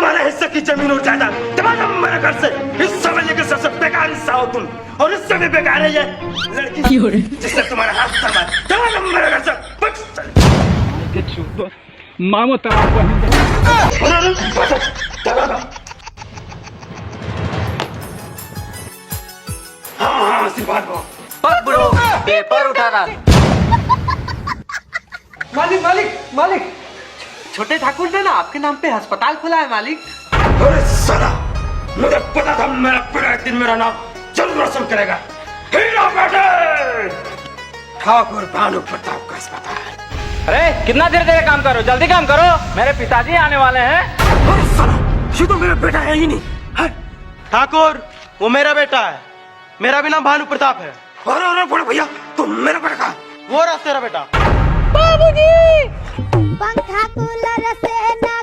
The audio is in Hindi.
तुम्हारे हिस्से की जमीन और जायदाद तमाम मेरे घर से हिस्सा मिलने के सबसे बेकार हिस्सा हो तुम, और इससे भी बेकार है ये लड़की जिसने तुम्हारा हाथ थमा। तमाम मेरे घर से मामो तराप हाँ आशीर्वाद हो। पक ब्रो, पेपर उठाना। मालिक मालिक मालिक, छोटे ठाकुर ने ना आपके नाम पे अस्पताल खोला है मालिक। अरे साला, मुझे पता था मेरा बेटा एक दिन मेरा नाम जरूर रोशन करेगा। हीरा बेटे, ठाकुर भानु प्रताप का अस्पताल। अरे कितना देर देर काम करो, जल्दी काम करो, मेरे पिताजी आने वाले हैं। अरे साला, ये तो मेरा बेटा है ही नहीं। ठाकुर, वो मेरा बेटा है, मेरा भी नाम भानु प्रताप है। अरे अरे बड़े भैया, तुम मेरा बेटा कहाँ? वो रहा तेरा बेटा। बाबूजी, पंखा कूलर से ना